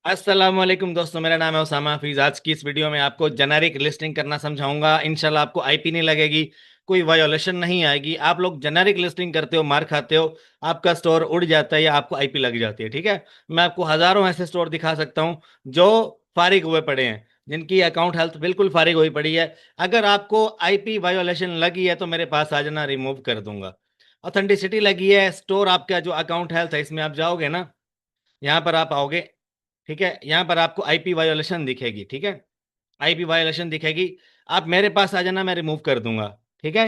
अस्सलाम वालेकुम दोस्तों, मेरा नाम है उसामा हफीज। आज की इस वीडियो में आपको जेनेरिक लिस्टिंग करना समझाऊंगा। इंशाल्लाह आपको आईपी नहीं लगेगी, कोई वायोलेशन नहीं आएगी। आप लोग जेनेरिक लिस्टिंग करते हो, मार खाते हो, आपका स्टोर उड़ जाता है या आपको आईपी लग जाती है। ठीक है, मैं आपको हजारों ऐसे स्टोर दिखा सकता हूं जो फारिग हुए पड़े हैं, जिनकी अकाउंट हेल्थ बिल्कुल फारिग हुई पड़ी है। अगर आपको आईपी वायोलेशन लगी है तो मेरे पास आ जाना, रिमूव कर दूंगा। ऑथेंटिसिटी लगी है, स्टोर आपका जो अकाउंट हेल्थ है इसमें आप जाओगे ना, यहाँ पर आप आओगे। ठीक है, यहाँ पर आपको आईपी वायोलेशन दिखेगी। ठीक है, आईपी वायोलेशन दिखेगी, आप मेरे पास आ जाना, मैं रिमूव कर दूंगा। ठीक है।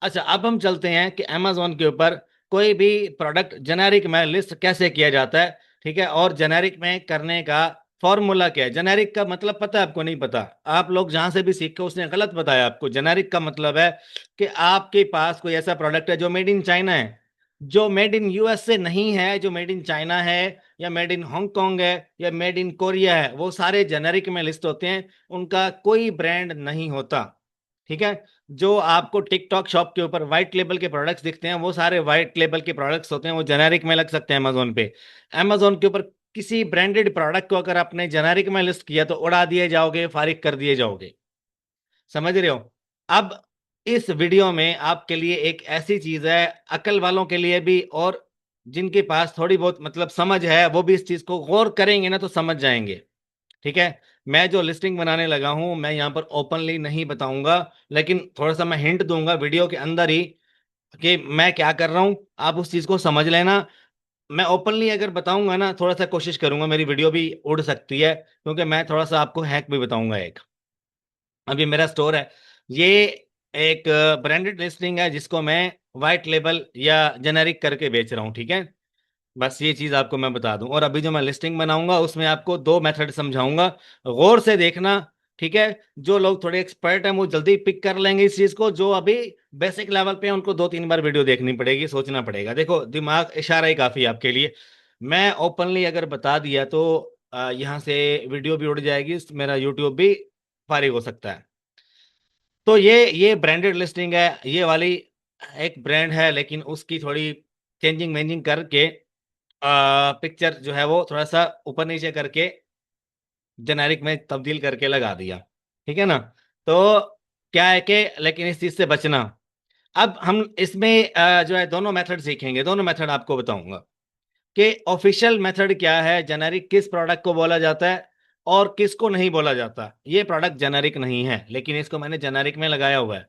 अच्छा, अब हम चलते हैं कि अमेजोन के ऊपर कोई भी प्रोडक्ट जेनेरिक में लिस्ट कैसे किया जाता है। ठीक है, और जेनेरिक में करने का फॉर्मूला क्या है। जेनेरिक का मतलब पता है आपको? नहीं पता? आप लोग जहां से भी सीखे उसने गलत बताया आपको। जेनेरिक का मतलब है कि आपके पास कोई ऐसा प्रोडक्ट है जो मेड इन चाइना है, जो मेड इन यूएसए नहीं है, जो मेड इन चाइना है या मेड इन हांगकांग है या मेड इन कोरिया है, वो सारे जेनेरिक में लिस्ट होते हैं, उनका कोई ब्रांड नहीं होता। ठीक है, जो आपको टिकटॉक शॉप के ऊपर व्हाइट लेबल के प्रोडक्ट्स दिखते हैं वो सारे व्हाइट लेबल के प्रोडक्ट्स होते हैं, वो जेनेरिक में लग सकते हैं अमेजोन पे। अमेजोन के ऊपर किसी ब्रांडेड प्रोडक्ट को अगर आपने जेनेरिक में लिस्ट किया तो उड़ा दिए जाओगे, फारिग कर दिए जाओगे। समझ रहे हो? अब इस वीडियो में आपके लिए एक ऐसी चीज है, अकल वालों के लिए भी, और जिनके पास थोड़ी बहुत मतलब समझ है वो भी इस चीज को गौर करेंगे ना तो समझ जाएंगे। ठीक है, मैं जो लिस्टिंग बनाने लगा हूं मैं यहां पर ओपनली नहीं बताऊंगा, लेकिन थोड़ा सा मैं हिंट दूंगा वीडियो के अंदर ही कि मैं क्या कर रहा हूं, आप उस चीज को समझ लेना। मैं ओपनली अगर बताऊंगा ना, थोड़ा सा कोशिश करूंगा मेरी वीडियो भी उड़ सकती है, क्योंकि मैं थोड़ा सा आपको हैक भी बताऊंगा एक। अभी मेरा स्टोर है, ये एक ब्रांडेड लिस्टिंग है जिसको मैं वाइट लेबल या जेनेरिक करके बेच रहा हूँ। ठीक है, बस ये चीज आपको मैं बता दूं। और अभी जो मैं लिस्टिंग बनाऊंगा उसमें आपको दो मेथड समझाऊंगा, गौर से देखना। ठीक है, जो लोग थोड़े एक्सपर्ट हैं वो जल्दी पिक कर लेंगे इस चीज को, जो अभी बेसिक लेवल पे हैं उनको दो तीन बार वीडियो देखनी पड़ेगी, सोचना पड़ेगा। देखो, दिमाग इशारा ही काफी है आपके लिए। मैं ओपनली अगर बता दिया तो यहाँ से वीडियो भी उड़ जाएगी, मेरा यूट्यूब भी फारिग हो सकता है। तो ये ब्रांडेड लिस्टिंग है, ये वाली एक ब्रांड है, लेकिन उसकी थोड़ी चेंजिंग वेंजिंग करके पिक्चर जो है वो थोड़ा सा ऊपर नीचे करके जेनेरिक में तब्दील करके लगा दिया। ठीक है ना? तो क्या है कि लेकिन इस चीज से बचना। अब हम इसमें जो है दोनों मेथड सीखेंगे, दोनों मेथड आपको बताऊंगा कि ऑफिशियल मेथड क्या है, जेनेरिक किस प्रोडक्ट को बोला जाता है और किसको नहीं बोला जाता। ये प्रोडक्ट जेनेरिक नहीं है, लेकिन इसको मैंने जेनेरिक में लगाया हुआ है।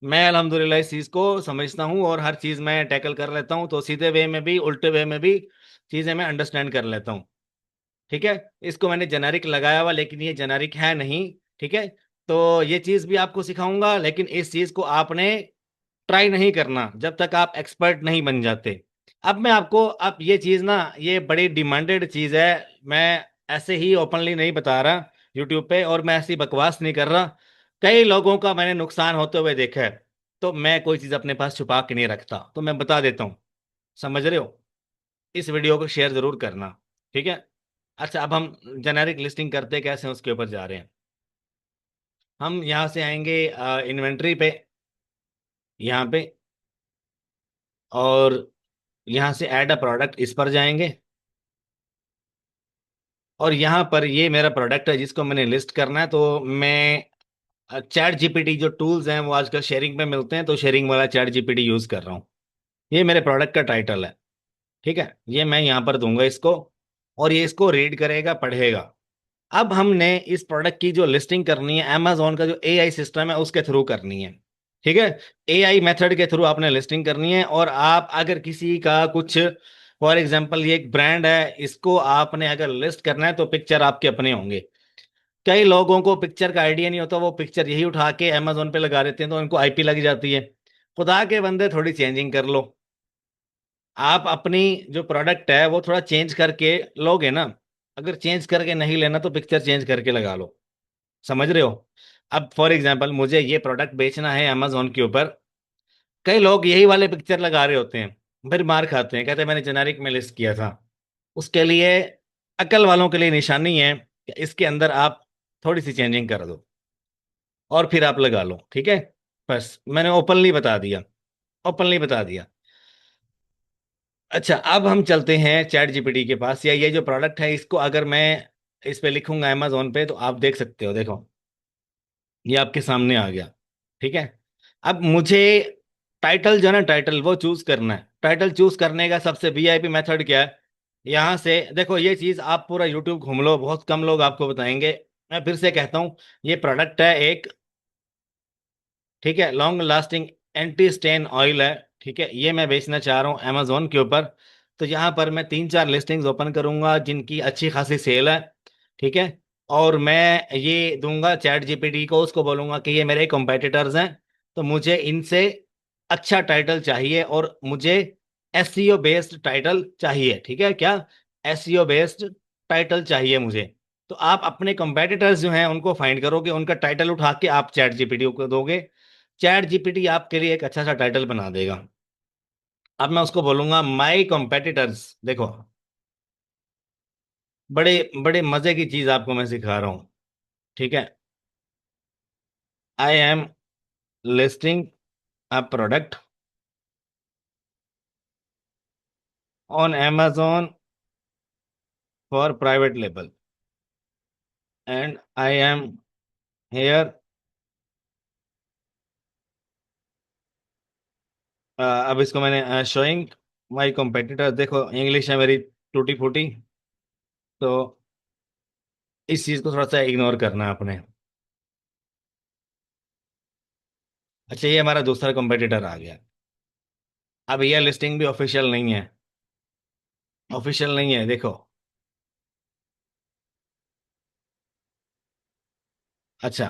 मैं अल्हम्दुलिल्लाह इस चीज़ को समझता हूँ और हर चीज़ मैं टैकल कर लेता हूँ, तो सीधे वे में भी उल्टे वे में भी चीज़ें मैं अंडरस्टैंड कर लेता हूँ। ठीक है, इसको मैंने जेनेरिक लगाया हुआ, लेकिन ये जेनेरिक है नहीं। ठीक है, तो ये चीज़ भी आपको सिखाऊंगा, लेकिन इस चीज़ को आपने ट्राई नहीं करना जब तक आप एक्सपर्ट नहीं बन जाते। अब मैं आपको, अब ये चीज़ ना, ये बड़ी डिमांडेड चीज़ है। मैं ऐसे ही ओपनली नहीं बता रहा यूट्यूब पे, और मैं ऐसी बकवास नहीं कर रहा। कई लोगों का मैंने नुकसान होते हुए देखा है, तो मैं कोई चीज़ अपने पास छुपा के नहीं रखता, तो मैं बता देता हूँ। समझ रहे हो? इस वीडियो को शेयर जरूर करना। ठीक है। अच्छा, अब हम जेनेरिक लिस्टिंग करते कैसे हैं उसके ऊपर जा रहे हैं। हम यहाँ से आएंगे इन्वेंट्री पे, यहाँ पे, और यहाँ से ऐड अ प्रोडक्ट इस पर जाएंगे। और यहाँ पर ये मेरा प्रोडक्ट है जिसको मैंने लिस्ट करना है, तो मैं चैट जीपीटी जो टूल्स हैं वो आजकल शेयरिंग पे मिलते हैं, तो शेयरिंग वाला चैट जीपीटी यूज कर रहा हूँ। ये मेरे प्रोडक्ट का टाइटल है। ठीक है, ये मैं यहाँ पर दूंगा इसको, और ये इसको रीड करेगा, पढ़ेगा। अब हमने इस प्रोडक्ट की जो लिस्टिंग करनी है, अमेजोन का जो एआई सिस्टम है उसके थ्रू करनी है। ठीक है, एआई मेथड के थ्रू आपने लिस्टिंग करनी है। और आप अगर किसी का कुछ, फॉर एग्जांपल ये एक ब्रांड है, इसको आपने अगर लिस्ट करना है तो पिक्चर आपके अपने होंगे। कई लोगों को पिक्चर का आइडिया नहीं होता, वो पिक्चर यही उठा के अमेजोन पे लगा देते हैं, तो उनको आईपी लग जाती है। खुदा के बंदे, थोड़ी चेंजिंग कर लो। आप अपनी जो प्रोडक्ट है वो थोड़ा चेंज करके लोगे ना। अगर चेंज करके नहीं लेना तो पिक्चर चेंज करके लगा लो। समझ रहे हो? अब फॉर एग्जांपल मुझे ये प्रोडक्ट बेचना है अमेजोन के ऊपर, कई लोग यही वाले पिक्चर लगा रहे होते हैं, फिर मार खाते हैं, कहते हैं मैंने जेनेरिक में लिस्ट किया था। उसके लिए, अकल वालों के लिए निशानी है कि इसके अंदर आप थोड़ी सी चेंजिंग कर दो और फिर आप लगा लो। ठीक है, बस मैंने ओपनली बता दिया, ओपनली बता दिया। अच्छा, अब हम चलते हैं चैट जीपीटी के पास, या ये जो प्रोडक्ट है इसको अगर मैं इस पे लिखूंगा अमेजोन पे, तो आप देख सकते हो, देखो ये आपके सामने आ गया। ठीक है। अब मुझे टाइटल जो है ना, टाइटल वो चूज करना है। टाइटल चूज करने का सबसे वीआईपी मेथड क्या है? यहाँ से देखो, ये चीज आप पूरा यूट्यूब घूम लो, बहुत कम लोग आपको बताएंगे। मैं फिर से कहता हूँ, ये प्रोडक्ट है एक, ठीक है, long lasting anti stain oil है। ठीक है, ये मैं बेचना चाह रहा हूँ अमेजोन के ऊपर। तो यहाँ पर मैं 3-4 लिस्टिंग्स ओपन करूंगा जिनकी अच्छी खासी सेल है। ठीक है। और मैं ये दूंगा चैट जीपीटी को, उसको बोलूंगा कि ये मेरे कॉम्पिटिटर्स हैं, तो मुझे इनसे अच्छा टाइटल चाहिए, और मुझे एसईओ बेस्ड टाइटल चाहिए। ठीक है क्या? एसईओ बेस्ड टाइटल चाहिए मुझे। तो आप अपने कॉम्पिटिटर्स जो हैं उनको फाइंड करोगे, उनका टाइटल उठा के आप चैट जीपीटी को दोगे। चैट जीपीटी आपके लिए एक अच्छा सा टाइटल बना देगा। अब मैं उसको बोलूंगा माई कॉम्पिटिटर्स। देखो, बड़े बड़े मजे की चीज आपको मैं सिखा रहा हूँ। ठीक है। I am listing a product on Amazon for private label and I am here. अब इसको मैंने शोइंग माई कॉम्पिटिटर, देखो इंग्लिश है मेरी टूटी फूटी, तो इस चीज को थोड़ा सा इग्नोर करना है आपने। अच्छा, ये हमारा दूसरा कॉम्पिटिटर आ गया। अब ये लिस्टिंग भी ऑफिशियल नहीं है, ऑफिशियल नहीं है, देखो। अच्छा,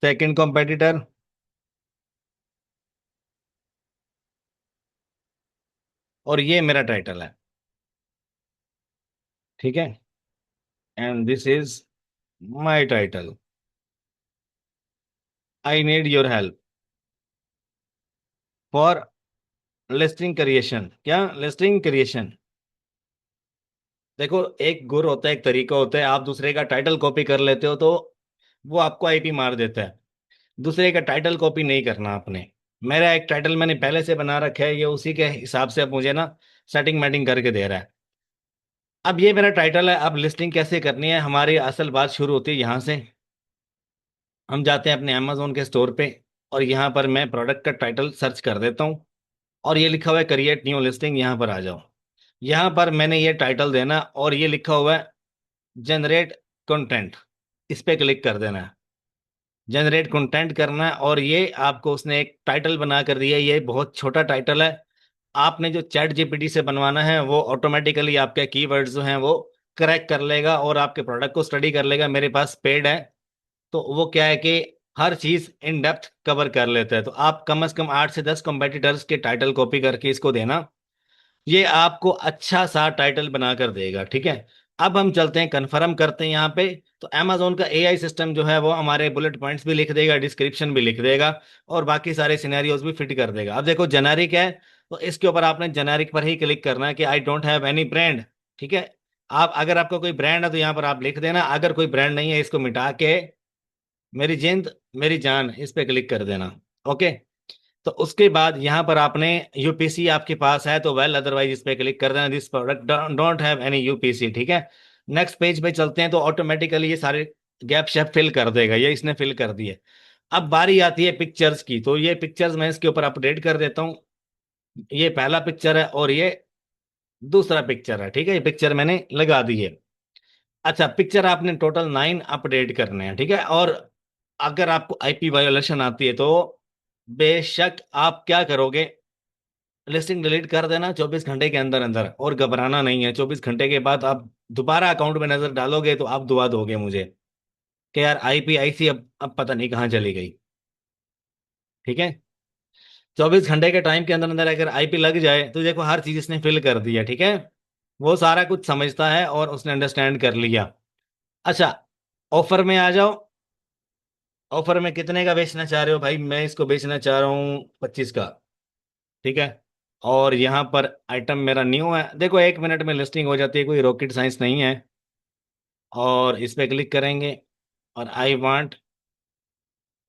सेकंड कॉम्पिटिटर, और ये मेरा टाइटल है। ठीक है, and this is my title. I need your help for listing creation. क्या? Listing creation. देखो, एक गुर होता है, एक तरीका होता है। आप दूसरे का टाइटल कॉपी कर लेते हो तो वो आपको आईपी मार देता है। दूसरे का टाइटल कॉपी नहीं करना आपने। मेरा एक टाइटल मैंने पहले से बना रखा है, ये उसी के हिसाब से अब मुझे ना सेटिंग मैटिंग करके दे रहा है। अब ये मेरा टाइटल है। अब लिस्टिंग कैसे करनी है, हमारी असल बात शुरू होती है यहाँ से। हम जाते हैं अपने अमेजोन के स्टोर पे, और यहाँ पर मैं प्रोडक्ट का टाइटल सर्च कर देता हूँ, और ये लिखा हुआ है क्रिएट न्यू लिस्टिंग, यहाँ पर आ जाओ। यहाँ पर मैंने ये टाइटल देना, और ये लिखा हुआ है जनरेट कंटेंट, इस पे क्लिक कर देना है। जनरेट कंटेंट करना है, और ये आपको उसने एक टाइटल बना कर दिया है। ये बहुत छोटा टाइटल है। आपने जो चैट जीपीटी से बनवाना है वो ऑटोमेटिकली आपके कीवर्ड्स जो हैं वो क्रैक कर लेगा, और आपके प्रोडक्ट को स्टडी कर लेगा। मेरे पास पेड है, तो वो क्या है कि हर चीज इन डेप्थ कवर कर लेता है। तो आप कम से कम 8 से 10 कंपेटिटर्स के टाइटल कॉपी करके इसको देना, ये आपको अच्छा सा टाइटल बनाकर देगा। ठीक है। अब हम चलते हैं, कंफर्म करते हैं यहाँ पे। तो अमेजोन का एआई सिस्टम जो है वो हमारे बुलेट पॉइंट्स भी लिख देगा, डिस्क्रिप्शन भी लिख देगा, और बाकी सारे सिनेरियोज भी फिट कर देगा। अब देखो, जेनेरिक है, तो इसके ऊपर आपने जेनेरिक पर ही क्लिक करना है कि I don't have any brand. ठीक है। आप अगर आपका कोई ब्रांड है तो यहाँ पर आप लिख देना, अगर कोई ब्रांड नहीं है इसको मिटा के मेरी जिंद मेरी जान इस पे क्लिक कर देना। ओके। तो उसके बाद यहाँ पर आपने यूपीसी आपके पास है तो वेल, अदरवाइज इस पे क्लिक कर देना, this product don't have any UPC. ठीक है। नेक्स्ट पेज पे चलते हैं, तो ऑटोमेटिकली ये सारे गैप शैप फिल कर देगा, ये इसने फिल कर दिए। अब बारी आती है पिक्चर्स की, तो ये पिक्चर्स मैं इसके ऊपर अपडेट कर देता हूँ। ये पहला पिक्चर है, और ये दूसरा पिक्चर है। ठीक है, ये पिक्चर मैंने लगा दी है। अच्छा, पिक्चर आपने टोटल 9 अपडेट करने हैं। ठीक है। और अगर आपको आईपी वायोलेशन आती है तो बेशक आप क्या करोगे, लिस्टिंग डिलीट कर देना 24 घंटे के अंदर अंदर, और घबराना नहीं है। 24 घंटे के बाद आप दोबारा अकाउंट में नजर डालोगे तो आप दुआ दोगे मुझे कि यार आईपी आई सी अब पता नहीं कहाँ चली गई। ठीक है। 24 घंटे के टाइम के अंदर अंदर अगर आईपी लग जाए तो देखो हर चीज इसने फिल कर दिया। ठीक है। वो सारा कुछ समझता है और उसने अंडरस्टैंड कर लिया। अच्छा, ऑफर में आ जाओ। ऑफर में कितने का बेचना चाह रहे हो भाई? मैं इसको बेचना चाह रहा हूँ 25 का। ठीक है। और यहाँ पर आइटम मेरा न्यू है, देखो 1 मिनट में लिस्टिंग हो जाती है, कोई रॉकेट साइंस नहीं है। और इस पे क्लिक करेंगे, और I want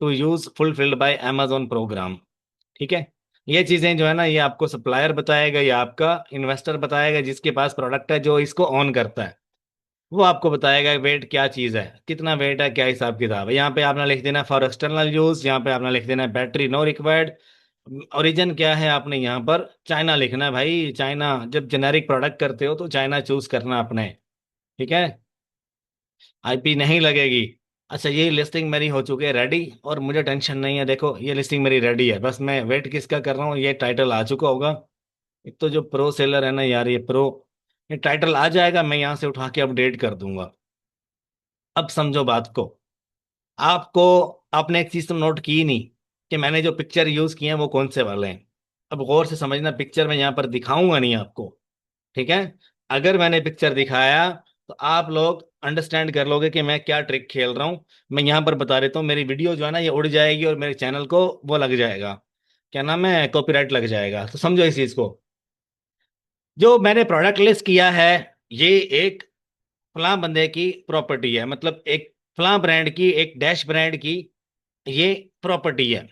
to use fulfilled by Amazon program. ठीक है। ये चीजें जो है ना, ये आपको सप्लायर बताएगा या आपका इन्वेस्टर बताएगा जिसके पास प्रोडक्ट है, जो इसको ऑन करता है। वो आपको बताएगा वेट क्या चीज़ है, कितना वेट है, क्या हिसाब किताब है। यहाँ पे आपने लिख देना फॉर एक्सटर्नल यूज, यहाँ पे आपने लिख देना बैटरी नो रिक्वायर्ड। ओरिजिन क्या है, आपने यहाँ पर चाइना लिखना है भाई। चाइना, जब जेनेरिक प्रोडक्ट करते हो तो चाइना चूज करना अपने। ठीक है, आईपी नहीं लगेगी। अच्छा, ये लिस्टिंग मेरी हो चुकी है रेडी, और मुझे टेंशन नहीं है। देखो ये लिस्टिंग मेरी रेडी है, बस मैं वेट किसका कर रहा हूँ, ये टाइटल आ चुका होगा। एक तो जो प्रो सेलर है ना यार, ये प्रो, ये टाइटल आ जाएगा, मैं यहाँ से उठा के अपडेट कर दूंगा। अब समझो बात को। आपको, आपने एक चीज तो नोट की ही नहीं, कि मैंने जो पिक्चर यूज किए हैं वो कौन से वाले हैं। अब गौर से समझना, पिक्चर मैं यहाँ पर दिखाऊंगा नहीं आपको। ठीक है, अगर मैंने पिक्चर दिखाया तो आप लोग अंडरस्टैंड कर लोगे कि मैं क्या ट्रिक खेल रहा हूं। मैं यहाँ पर बता देता हूँ, मेरी वीडियो जो है ना ये उड़ जाएगी, और मेरे चैनल को वो लग जाएगा, क्या नाम है, कॉपीराइट लग जाएगा। तो समझो इस चीज को। जो मैंने प्रोडक्ट लिस्ट किया है, ये एक फलां बंदे की प्रॉपर्टी है, मतलब एक फलां ब्रांड की, एक डैश ब्रांड की ये प्रॉपर्टी है।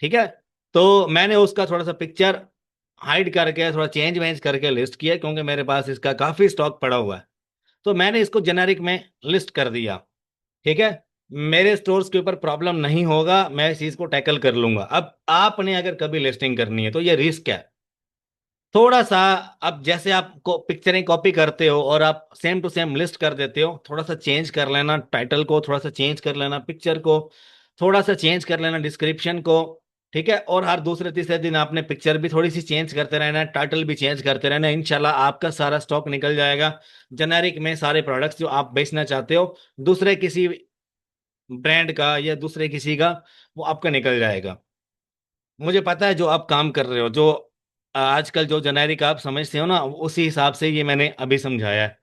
ठीक है, तो मैंने उसका थोड़ा सा पिक्चर हाइड करके, थोड़ा चेंज वेंज करके लिस्ट किया, क्योंकि मेरे पास इसका काफी स्टॉक पड़ा हुआ है। तो मैंने इसको जेनेरिक में लिस्ट कर दिया। ठीक है, मेरे स्टोर्स के ऊपर प्रॉब्लम नहीं होगा, मैं इस चीज को टैकल कर लूंगा। अब आपने अगर कभी लिस्टिंग करनी है तो ये रिस्क है थोड़ा सा। अब जैसे आप पिक्चरें कॉपी करते हो और आप सेम टू सेम लिस्ट कर देते हो, थोड़ा सा चेंज कर लेना टाइटल को, थोड़ा सा चेंज कर लेना पिक्चर को, थोड़ा सा चेंज कर लेना डिस्क्रिप्शन को। ठीक है, और हर दूसरे तीसरे दिन आपने पिक्चर भी थोड़ी सी चेंज करते रहना है, टाइटल भी चेंज करते रहना है, इंशाल्लाह आपका सारा स्टॉक निकल जाएगा। जेनेरिक में सारे प्रोडक्ट्स जो आप बेचना चाहते हो, दूसरे किसी ब्रांड का या दूसरे किसी का, वो आपका निकल जाएगा। मुझे पता है जो आप काम कर रहे हो, जो आजकल जो जेनेरिक आप समझते हो ना, उसी हिसाब से ये मैंने अभी समझाया है।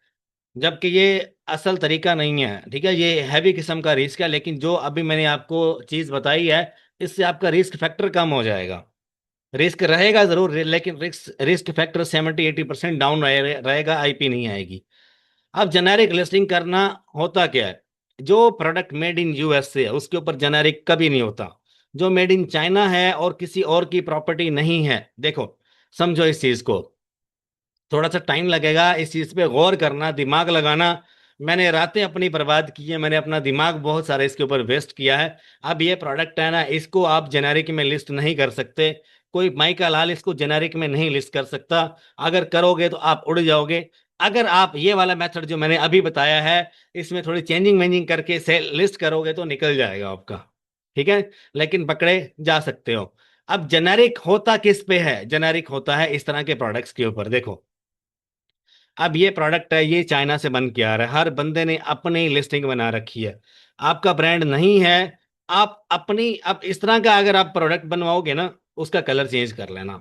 जबकि ये असल तरीका नहीं है। ठीक है, ये हैवी किस्म का रिस्क है, लेकिन जो अभी मैंने आपको चीज बताई है, इससे आपका रिस्क फैक्टर कम हो जाएगा। रिस्क रहेगा जरूर, लेकिन रिस्क रिस्क फैक्टर 70-80% डाउन रहेगा, आईपी नहीं आएगी। अब जेनेरिक लिस्टिंग करना होता क्या है, जो प्रोडक्ट मेड इन यूएसए है उसके ऊपर जेनेरिक कभी नहीं होता। जो मेड इन चाइना है और किसी और की प्रॉपर्टी नहीं है, देखो समझो इस चीज को। थोड़ा सा टाइम लगेगा, इस चीज पे गौर करना, दिमाग लगाना। मैंने रातें अपनी बर्बाद की है, मैंने अपना दिमाग बहुत सारा इसके ऊपर वेस्ट किया है। अब ये प्रोडक्ट है ना, इसको आप जेनेरिक में लिस्ट नहीं कर सकते। कोई माई का लाल इसको जेनेरिक में नहीं लिस्ट कर सकता। अगर करोगे तो आप उड़ जाओगे। अगर आप ये वाला मेथड जो मैंने अभी बताया है, इसमें थोड़ी चेंजिंग वेंजिंग करके से लिस्ट करोगे तो निकल जाएगा आपका। ठीक है, लेकिन पकड़े जा सकते हो। अब जेनेरिक होता किस पे है, जेनेरिक होता है इस तरह के प्रोडक्ट्स के ऊपर। देखो, अब ये प्रोडक्ट है, ये चाइना से बन के आ रहा है, हर बंदे ने अपनी लिस्टिंग बना रखी है, आपका ब्रांड नहीं है। आप अपनी, अब इस तरह का अगर आप प्रोडक्ट बनवाओगे ना, उसका कलर चेंज कर लेना,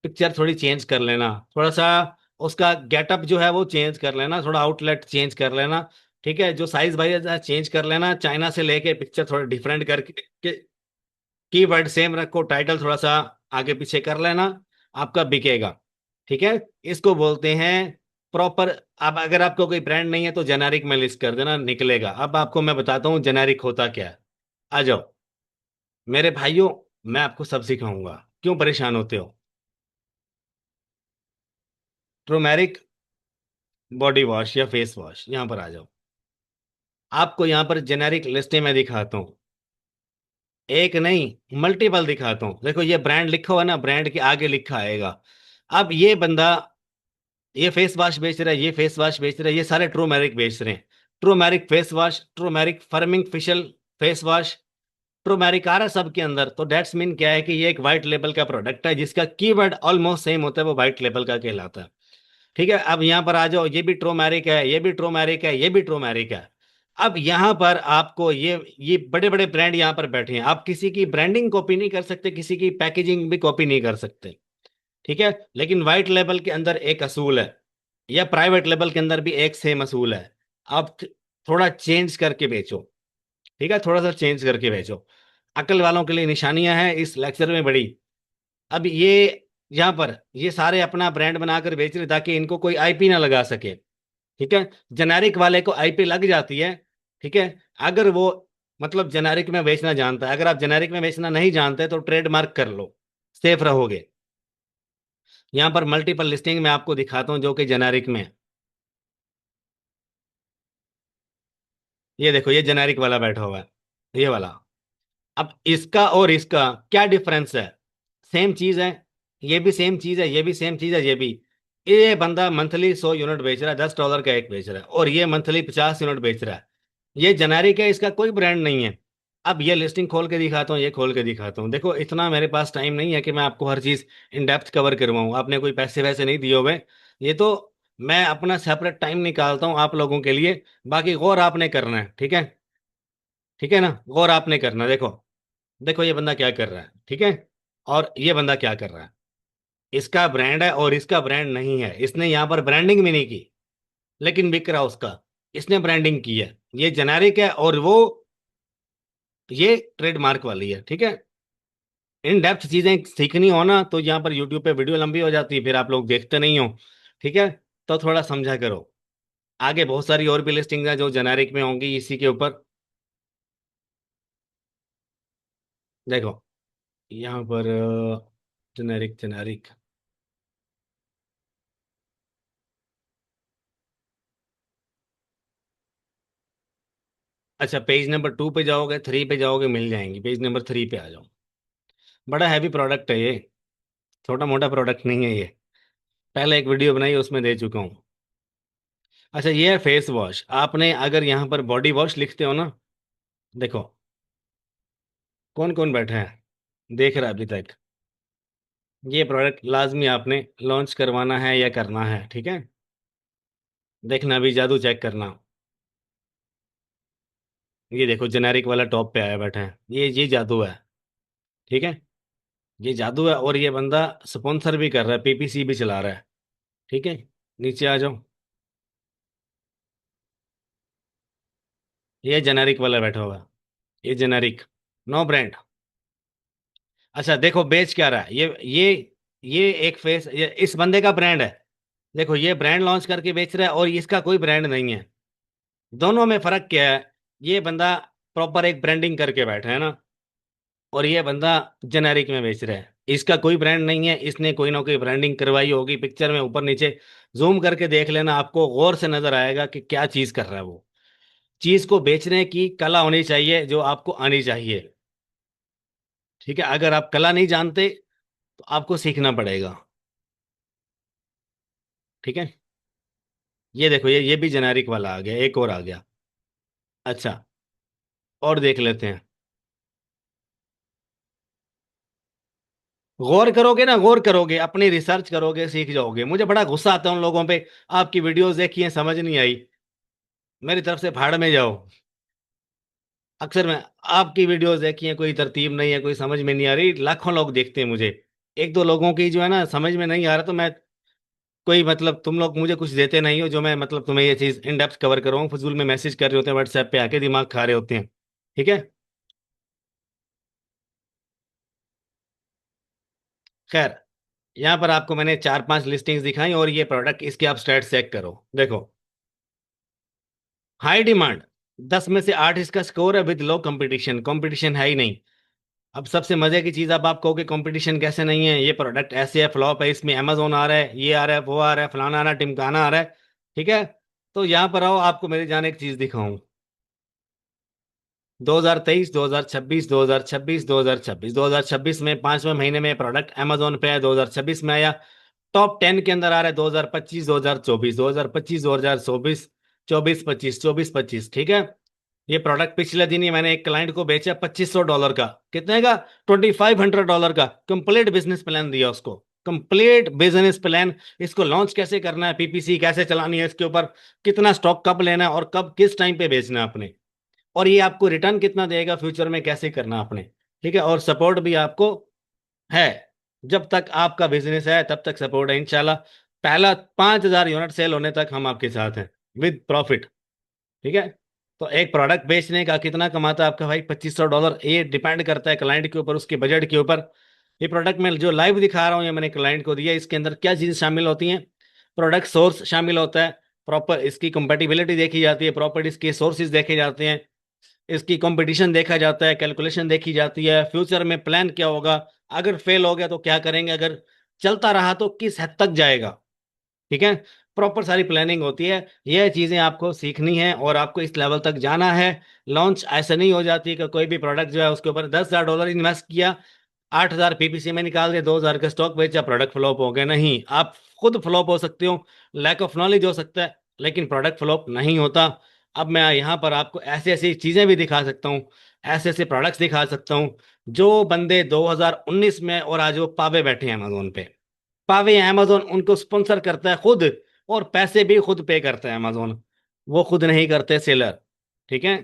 पिक्चर थोड़ी चेंज कर लेना, थोड़ा सा उसका गेटअप जो है वो चेंज कर लेना, थोड़ा आउटलेट चेंज कर लेना। ठीक है, जो साइज भाई चेंज कर लेना, चाइना से लेके पिक्चर थोड़ा डिफरेंट करके, कीवर्ड सेम रखो, टाइटल थोड़ा सा आगे पीछे कर लेना, आपका बिकेगा। ठीक है, इसको बोलते हैं प्रॉपर। अब अगर आपको कोई ब्रांड नहीं है तो जेनेरिक में लिस्ट कर देना, निकलेगा। अब आपको मैं बताता हूँ जेनेरिक होता क्या है। आ जाओ मेरे भाइयों, मैं आपको सब सिखाऊंगा। क्यों परेशान होते हो? ट्रोमेरिक बॉडी वॉश या फेस वॉश, यहाँ पर आ जाओ। आपको यहाँ पर जेनेरिक लिस्टें मैं दिखाता हूँ, एक नहीं मल्टीपल दिखाता हूँ। देखो ये ब्रांड लिखा हुआ है ना, ब्रांड के आगे लिखा आएगा। अब ये बंदा ये फेस वॉश बेच रहा है, ये फेस वॉश बेच रहा है, ये सारे ट्रूमेरिक बेच रहे हैं। Turmeric face wash, turmeric firming facial face wash, turmeric आ रहा है सबके अंदर। तो डेट्स मीन क्या है कि ये एक वाइट लेबल का प्रोडक्ट है, जिसका कीवर्ड ऑलमोस्ट सेम होता है, वो वाइट लेबल का कहलाता है। ठीक है, अब यहाँ पर आ जाओ, ये भी ट्रूमेरिक है, ये भी ट्रूमेरिक है, ये भी ट्रूमेरिक है। अब यहाँ पर आपको ये बड़े बड़े ब्रांड यहाँ पर बैठे हैं, आप किसी की ब्रांडिंग कॉपी नहीं कर सकते, किसी की पैकेजिंग भी कॉपी नहीं कर सकते। ठीक है, लेकिन व्हाइट लेबल के अंदर एक असूल है, या प्राइवेट लेबल के अंदर भी एक सेम असूल है। आप थोड़ा चेंज करके बेचो। ठीक है, थोड़ा सा चेंज करके बेचो। अकल वालों के लिए निशानियां हैं इस लेक्चर में बड़ी। अब ये यहाँ पर ये सारे अपना ब्रांड बनाकर बेच रहे ताकि इनको कोई आईपी ना लगा सके। ठीक है, जेनेरिक वाले को आईपी लग जाती है। ठीक है, अगर वो मतलब जेनेरिक में बेचना जानता है, अगर आप जेनेरिक में बेचना नहीं जानते तो ट्रेडमार्क कर लो, सेफ रहोगे। यहाँ पर मल्टीपल लिस्टिंग में आपको दिखाता हूँ जो कि जेनेरिक में है। ये देखो ये जेनेरिक वाला बैठा हुआ है, ये वाला। अब इसका और इसका क्या डिफरेंस है? सेम चीज है, ये भी सेम चीज है, ये भी सेम चीज है, ये भी। ये बंदा मंथली 100 यूनिट बेच रहा है, $10 का एक बेच रहा है, और ये मंथली 50 यूनिट बेच रहा है। ये जेनेरिक है, इसका कोई ब्रांड नहीं है। अब ये लिस्टिंग खोल के दिखाता हूँ, ये खोल के दिखाता हूँ। देखो इतना मेरे पास टाइम नहीं है कि मैं आपको हर चीज इन डेप्थ कवर करवाऊँ, आपने कोई पैसे वैसे नहीं दिए हुए। ये तो मैं अपना सेपरेट टाइम निकालता हूँ आप लोगों के लिए। बाकी गौर आपने करना है, ठीक है? ठीक है ना, गौर आपने करना। देखो, देखो ये बंदा क्या कर रहा है, ठीक है? और ये बंदा क्या कर रहा है। इसका ब्रांड है और इसका ब्रांड नहीं है, इसने यहाँ पर ब्रांडिंग भी नहीं की, लेकिन बिक रहा उसका। इसने ब्रांडिंग की है, ये जेनेरिक है, और वो ये ट्रेडमार्क वाली है, ठीक है? इन डेप्थ चीजें सीखनी हो ना, तो यहाँ पर यूट्यूब पे वीडियो लंबी हो जाती है, फिर आप लोग देखते नहीं हो, ठीक है? तो थोड़ा समझा करो। आगे बहुत सारी और भी लिस्टिंग है जो जेनेरिक में होंगी इसी के ऊपर। देखो यहाँ पर जेनेरिक जेनेरिक। अच्छा, पेज नंबर 2 पे जाओगे, 3 पे जाओगे, मिल जाएंगी। पेज नंबर 3 पे आ जाओ। बड़ा हैवी प्रोडक्ट है ये, छोटा मोटा प्रोडक्ट नहीं है ये। पहले एक वीडियो बनाई, उसमें दे चुका हूँ। अच्छा, ये है फेस वॉश। आपने अगर यहाँ पर बॉडी वॉश लिखते हो ना, देखो कौन कौन बैठा है देख रहा है अभी तक। ये प्रोडक्ट लाजमी आपने लॉन्च करवाना है या करना है, ठीक है? देखना, अभी जादू चेक करना। ये देखो जेनेरिक वाला टॉप पे आया बैठा है, ये जादू है, ठीक है? ये जादू है, और ये बंदा स्पॉन्सर भी कर रहा है, पीपीसी भी चला रहा है, ठीक है? नीचे आ जाओ। ये जेनेरिक वाला बैठा हुआ है, ये जेनेरिक, नो ब्रांड। अच्छा देखो बेच क्या रहा है ये एक फेस, ये इस बंदे का ब्रांड है। देखो ये ब्रांड लॉन्च करके बेच रहा है, और इसका कोई ब्रांड नहीं है। दोनों में फर्क क्या है? ये बंदा प्रॉपर एक ब्रांडिंग करके बैठा है ना, और ये बंदा जेनेरिक में बेच रहा है। इसका कोई ब्रांड नहीं है, इसने कोई ना कोई ब्रांडिंग करवाई होगी। पिक्चर में ऊपर नीचे जूम करके देख लेना, आपको गौर से नजर आएगा कि क्या चीज कर रहा है वो। चीज को बेचने की कला होनी चाहिए जो आपको आनी चाहिए, ठीक है? अगर आप कला नहीं जानते तो आपको सीखना पड़ेगा, ठीक है? ये देखो ये भी जेनेरिक वाला आ गया, एक और आ गया। अच्छा, और देख लेते हैं। गौर करोगे ना, गौर करोगे, अपनी रिसर्च करोगे, सीख जाओगे। मुझे बड़ा गुस्सा आता है उन लोगों पे, आपकी वीडियोस देखी हैं समझ नहीं आई, मेरी तरफ से भाड़ में जाओ। अक्सर मैं आपकी वीडियोस देखी हैं, कोई तरतीब नहीं है, कोई समझ में नहीं आ रही, लाखों लोग देखते हैं मुझे। एक दो लोगों की जो है ना समझ में नहीं आ रहा, तो मैं कोई मतलब तुम लोग मुझे कुछ देते नहीं हो जो मैं मतलब तुम्हें ये चीज इन डेप्थ कवर करूँ। फजूल में मैसेज कर रहे होते हैं व्हाट्सएप पे आके, दिमाग खा रहे होते हैं, ठीक है? खैर, यहाँ पर आपको मैंने 4-5 लिस्टिंग्स दिखाई, और ये प्रोडक्ट इसके आप स्टैट चेक करो। देखो, हाई डिमांड, 10 में से 8 इसका स्कोर है, विद लो कंपटीशन। कंपटीशन है ही नहीं। अब सबसे मजे की चीज, अब आप कहोगे कंपटीशन कैसे नहीं है, ये प्रोडक्ट ऐसे है, फ्लॉप है, इसमें अमेजोन आ रहा है, ये आ रहा है, वो आ रहा है, फलाना आ रहा है, टिमकाना आ रहा है, ठीक है? तो यहाँ पर आओ, आपको मेरी जान एक चीज दिखाऊं। 2023, 2026, 2026, 2026, 2026 में 5वें महीने में प्रोडक्ट अमेजोन पे है, 2026 में आया। टॉप 10 के अंदर आ रहा है 2025, 2024, 2025, 2024, 24, 25, 24, 25, ठीक है? ये प्रोडक्ट पिछले दिन ही मैंने एक क्लाइंट को बेचा $2500 का। कितने का? $2500 का। कंप्लीट बिजनेस प्लान दिया उसको, कंप्लीट बिजनेस प्लान। इसको लॉन्च कैसे करना है, पीपीसी कैसे चलानी है इसके ऊपर, कितना स्टॉक कब लेना है, और कब किस टाइम पे बेचना है आपने, और ये आपको रिटर्न कितना देगा फ्यूचर में, कैसे करना है आपने, ठीक है? और सपोर्ट भी आपको है। जब तक आपका बिजनेस है तब तक सपोर्ट है इंशाल्लाह। पहला 5000 यूनिट सेल होने तक हम आपके साथ हैं, विद प्रॉफिट, ठीक है? तो एक प्रोडक्ट बेचने का कितना कमाता है आपका भाई? $2500। ये डिपेंड करता है क्लाइंट के ऊपर, उसके बजट के ऊपर। ये प्रोडक्ट मैं जो लाइव दिखा रहा हूँ, ये मैंने क्लाइंट को दिया। इसके अंदर क्या चीज़ शामिल होती हैं? प्रोडक्ट सोर्स शामिल होता है, प्रॉपर इसकी कंपेटिबिलिटी देखी जाती है, प्रॉपर इसके सोर्सेज देखे जाते हैं, इसकी कंपटीशन देखा जाता है, कैलकुलेशन देखी जाती है, फ्यूचर में प्लान क्या होगा, अगर फेल हो गया तो क्या करेंगे, अगर चलता रहा तो किस हद तक जाएगा, ठीक है? प्रॉपर सारी प्लानिंग होती है। ये चीजें आपको सीखनी है और आपको इस लेवल तक जाना है। लॉन्च ऐसे नहीं हो जाती कि कोई भी प्रोडक्ट जो है उसके ऊपर $10,000 इन्वेस्ट किया, 8,000 पीपीसी में निकाल के 2,000 का स्टॉक बेचा, प्रोडक्ट फ्लॉप हो गया। नहीं, आप खुद फ्लॉप हो सकते हो, लैक ऑफ नॉलेज हो सकता है, लेकिन प्रोडक्ट फ्लॉप नहीं होता। अब मैं यहाँ पर आपको ऐसी ऐसी चीजें भी दिखा सकता हूँ, ऐसे ऐसे प्रोडक्ट्स दिखा सकता हूँ जो बंदे 2019 में और आज वो पावे बैठे हैं अमेजोन पे। पावे अमेजोन उनको स्पॉन्सर करता है खुद, और पैसे भी खुद पे करता है अमेजोन, वो खुद नहीं करते सेलर। ठीक है।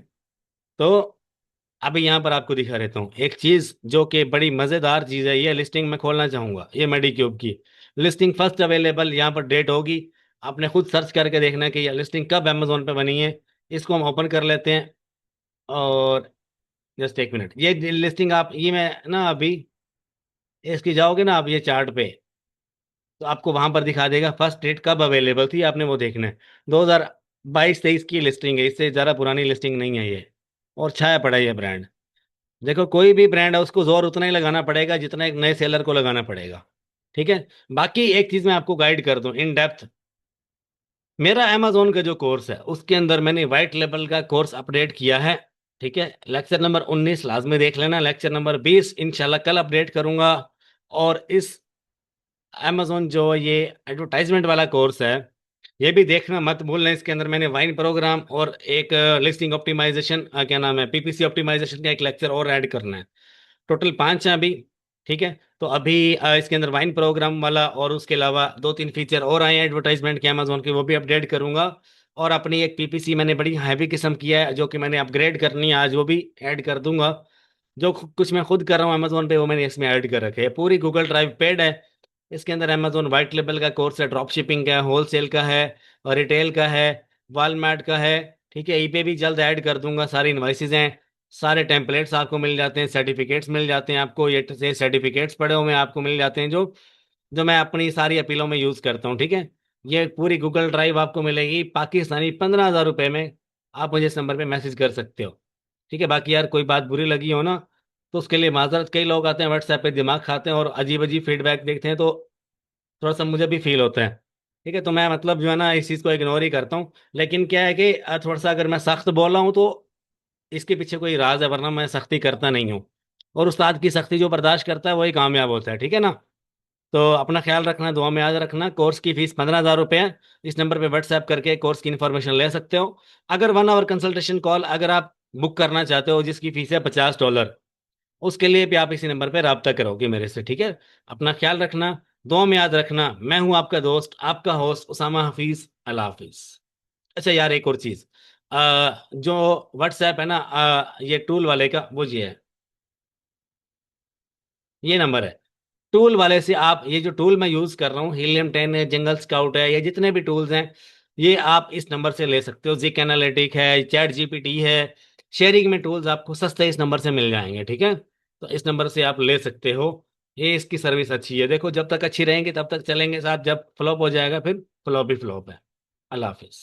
तो अभी यहाँ पर आपको दिखा देता हूँ एक चीज जो कि बड़ी मजेदार चीज है। ये लिस्टिंग मैं खोलना चाहूंगा, ये मेडिक्यूब की लिस्टिंग फर्स्ट अवेलेबल यहाँ पर डेट होगी। आपने खुद सर्च करके देखना है कि ये लिस्टिंग कब अमेजोन पे बनी है। इसको हम ओपन कर लेते हैं, और जस्ट एक मिनट, ये लिस्टिंग आप ये मैं ना अभी इसकी जाओगे ना आप ये चार्ट पे, तो आपको वहां पर दिखा देगा फर्स्ट डेट कब अवेलेबल थी, आपने वो देखना है। 2022-23 की लिस्टिंग है, इससे ज़्यादा पुरानी लिस्टिंग नहीं है ये। और छाया पड़ा है ये ब्रांड। देखो कोई भी ब्रांड है उसको जोर उतना ही लगाना पड़ेगा जितना एक नए सेलर को लगाना पड़ेगा। ठीक है। बाकी एक चीज मैं आपको गाइड कर दूं इन डेप्थ, मेरा अमेजोन का जो कोर्स है उसके अंदर मैंने वाइट लेवल का कोर्स अपडेट किया है। ठीक है। लेक्चर नंबर 19 लाजमी देख लेना, लेक्चर नंबर 20 इंशाल्लाह कल अपडेट करूंगा। और इस अमेजोन जो ये एडवर्टाइजमेंट वाला कोर्स है, ये भी देखना मत भूलना। इसके अंदर मैंने वाइन प्रोग्राम और एक लिस्टिंग ऑप्टिमाइजेशन, क्या नाम है, पीपीसी ऑप्टिमाइजेशन का एक लेक्चर और ऐड करना है। टोटल 5 हैं अभी। ठीक है। तो अभी इसके अंदर वाइन प्रोग्राम वाला और उसके अलावा 2-3 फीचर और आए हैं एडवर्टाइजमेंट के अमेजोन के, वो भी अपडेट करूंगा। और अपनी एक पीपीसी मैंने बड़ी हैवी किस्म की है जो कि मैंने अपग्रेड करनी है आज, वो भी ऐड कर दूंगा। जो कुछ मैं खुद कर रहा हूँ अमेजोन पे वो मैंने इसमें ऐड कर रखे है। पूरी गूगल ड्राइव पेड है। इसके अंदर अमेजोन वाइट लेवल का कोर्स है, ड्रॉप शिपिंग का है, होलसेल का है, और रिटेल का है, वॉलमार्ट का है। ठीक है। ई पे भी जल्द ऐड कर दूंगा। सारी इन्वाइसेज हैं, सारे टेम्पलेट्स आपको मिल जाते हैं, सर्टिफिकेट्स मिल जाते हैं आपको, ये सर्टिफिकेट्स पड़े हुए हैं आपको मिल जाते हैं, जो जो मैं अपनी सारी अपीलों में यूज करता हूँ। ठीक है। ये पूरी गूगल ड्राइव आपको मिलेगी पाकिस्तानी 15,000 रुपये में। आप मुझे इस नंबर पे मैसेज कर सकते हो। ठीक है। बाकी यार कोई बात बुरी लगी हो ना तो उसके लिए माजरत। कई लोग आते हैं व्हाट्सएप पे दिमाग खाते हैं और अजीब अजीब फीडबैक देखते हैं, तो थोड़ा सा मुझे भी फील होता है। ठीक है। तो मैं मतलब जो है ना इस चीज़ को इग्नोर ही करता हूँ। लेकिन क्या है कि थोड़ा सा अगर मैं सख्त बोल रहा हूँ तो इसके पीछे कोई राज है, वरना मैं सख्ती करता नहीं हूँ। और उस्ताद की सख्ती जो बर्दाश्त करता है वही कामयाब होता है। ठीक है ना। तो अपना ख्याल रखना, दुआ में याद रखना। कोर्स की फीस 15,000 रुपये है। इस नंबर पे व्हाट्सएप करके कोर्स की इन्फॉर्मेशन ले सकते हो। अगर 1 आवर कंसल्टेशन कॉल अगर आप बुक करना चाहते हो जिसकी फीस है $50, उसके लिए भी आप इसी नंबर पे रब्ता करोगे मेरे से। ठीक है। अपना ख्याल रखना, दुआ में याद रखना। मैं हूं आपका दोस्त, आपका होस्ट उसामा हफीज। अल्लाह हाफिज। अच्छा यार एक और चीज, जो व्हाट्सएप है ना, ये टूल वाले का वो ये है, ये नंबर है। टूल वाले से आप ये जो टूल मैं यूज कर रहा हूँ, हीलियम 10 है, जंगल स्काउट है, ये जितने भी टूल्स हैं ये आप इस नंबर से ले सकते हो। जिक एनालिटिक है, चैट जीपीटी है, शेयरिंग में टूल्स आपको सस्ते इस नंबर से मिल जाएंगे। ठीक है। तो इस नंबर से आप ले सकते हो। ये इसकी सर्विस अच्छी है। देखो जब तक अच्छी रहेंगे तब तक चलेंगे साथ, जब फ्लॉप हो जाएगा फिर फ्लॉप ही फ्लॉप है। अल्लाह हाफिज।